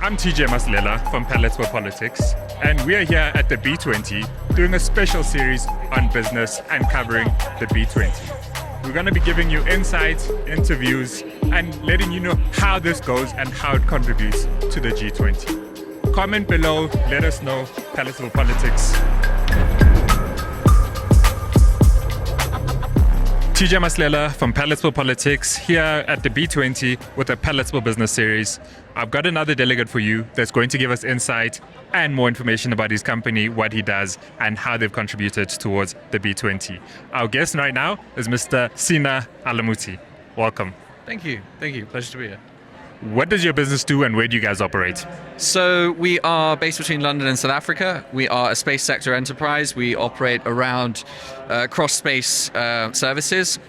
I'm TJ Maslela from Palatable Politics, and we are here at the B20 doing a special series on business and covering the B20. We're going to be giving you insights, interviews, and letting you know how this goes and how it contributes to the G20. Comment below, let us know. Palatable Politics. TJ Maslela from Palatable Politics here at the B20 with a Palatable Business Series. I've got another delegate for you that's going to give us insight and more information about his company, what he does, and how they've contributed towards the B20. Our guest right now is Mr. Sina Alamuti. Welcome. Thank you. Pleasure to be here. What does your business do and where do you guys operate? So we are based between London and South Africa. We are a space sector enterprise. We operate around cross-space services.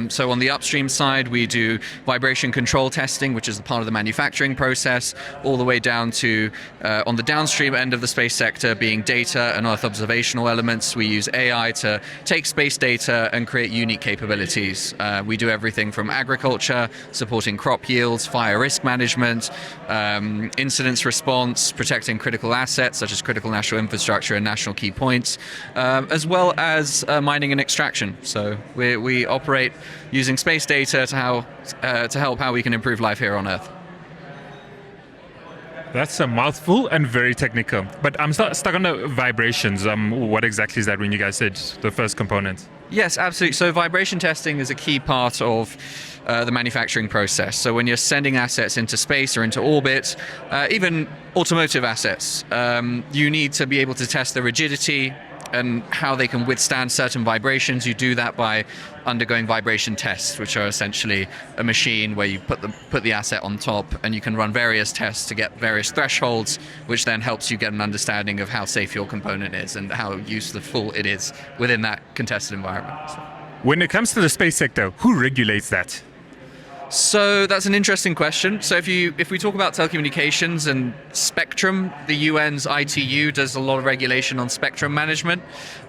So on the upstream side, we do vibration control testing, which is the part of the manufacturing process, all the way down to on the downstream end of the space sector being data and Earth observational elements. We use AI to take space data and create unique capabilities. We do everything from agriculture, supporting crop yields, fire risk management, incidents response, protecting critical assets such as critical national infrastructure and national key points, as well as mining and extraction. So we operate using space data to help how we can improve life here on Earth. That's a mouthful and very technical. But I'm stuck on the vibrations. What exactly is that when you guys said the first component? Yes, absolutely. So vibration testing is a key part of the manufacturing process. So when you're sending assets into space or into orbit, even automotive assets, you need to be able to test the rigidity and how they can withstand certain vibrations. You do that by undergoing vibration tests, which are essentially a machine where you put the asset on top and you can run various tests to get various thresholds, which then helps you get an understanding of how safe your component is and how useful it is within that contested environment. When it comes to the space sector, who regulates that? So that's an interesting question. So if we talk about telecommunications and spectrum, the UN's ITU does a lot of regulation on spectrum management.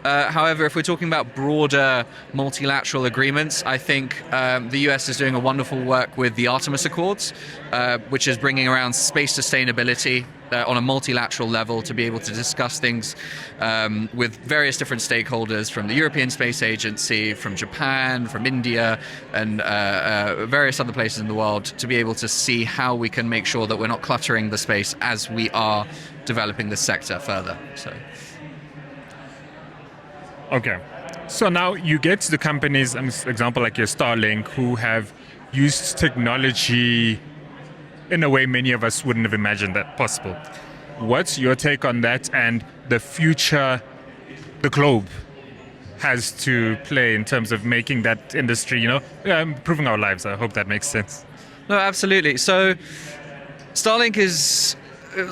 However, if we're talking about broader multilateral agreements, I think the US is doing a wonderful work with the Artemis Accords, which is bringing around space sustainability on a multilateral level to be able to discuss things with various different stakeholders from the European Space Agency, from Japan, from India, and various other places in the world to be able to see how we can make sure that we're not cluttering the space as we are developing this sector further. Okay. So now you get to the companies, example like your Starlink, who have used technology in a way many of us wouldn't have imagined that possible. What's your take on that and the future the globe has to play in terms of making that industry, improving our lives? I hope that makes sense. No, absolutely. So Starlink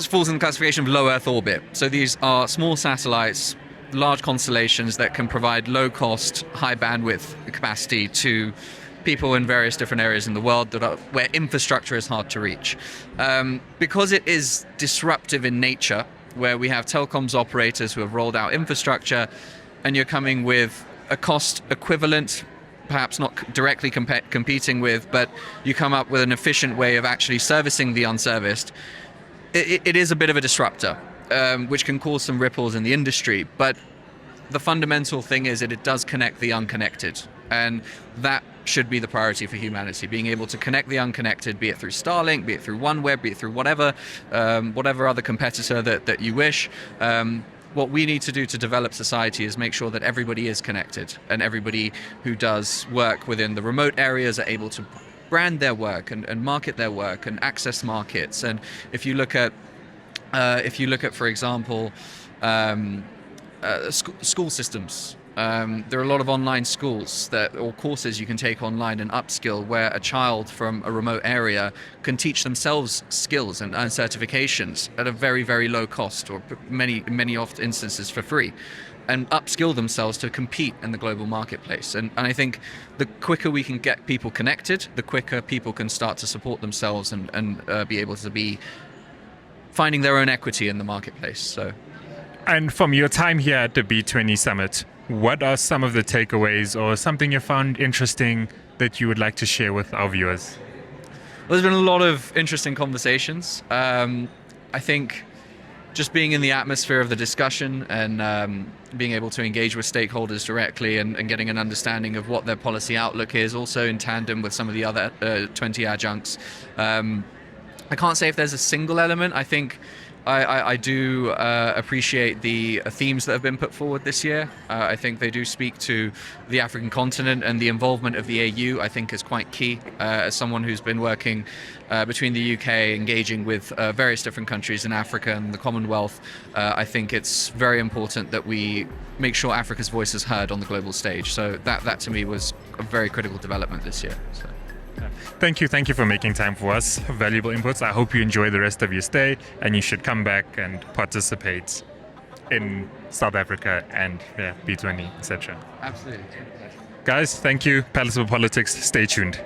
falls in the classification of low Earth orbit. So these are small satellites, large constellations that can provide low cost, high bandwidth capacity to people in various different areas in the world where infrastructure is hard to reach. Because it is disruptive in nature, where we have telecoms operators who have rolled out infrastructure, and you're coming with a cost equivalent, perhaps not directly competing with, but you come up with an efficient way of actually servicing the unserviced, it is a bit of a disruptor, which can cause some ripples in the industry. But the fundamental thing is that it does connect the unconnected. And that should be the priority for humanity, being able to connect the unconnected, be it through Starlink, be it through OneWeb, be it through whatever other competitor that you wish. What we need to do to develop society is make sure that everybody is connected, and everybody who does work within the remote areas are able to brand their work and market their work and access markets. And if you look at, for example, school systems. There are a lot of online schools or courses you can take online and upskill, where a child from a remote area can teach themselves skills and earn certifications at a very, very low cost, or many instances for free, and upskill themselves to compete in the global marketplace. And I think the quicker we can get people connected, the quicker people can start to support themselves and be able to be finding their own equity in the marketplace. And from your time here at the B20 Summit, what are some of the takeaways or something you found interesting that you would like to share with our viewers? Well, there's been a lot of interesting conversations. I think just being in the atmosphere of the discussion and being able to engage with stakeholders directly and getting an understanding of what their policy outlook is, also in tandem with some of the other 20 adjuncts. I can't say if there's a single element. I think I do appreciate the themes that have been put forward this year. I think they do speak to the African continent, and the involvement of the AU, I think, is quite key. As someone who's been working between the UK, engaging with various different countries in Africa and the Commonwealth, I think it's very important that we make sure Africa's voice is heard on the global stage. So that to me was a very critical development this year. So. Thank you for making time for us. Valuable inputs. I hope you enjoy the rest of your stay, and you should come back and participate in South Africa and B20, etc. Absolutely. Guys, thank you. Palatable Politics, stay tuned.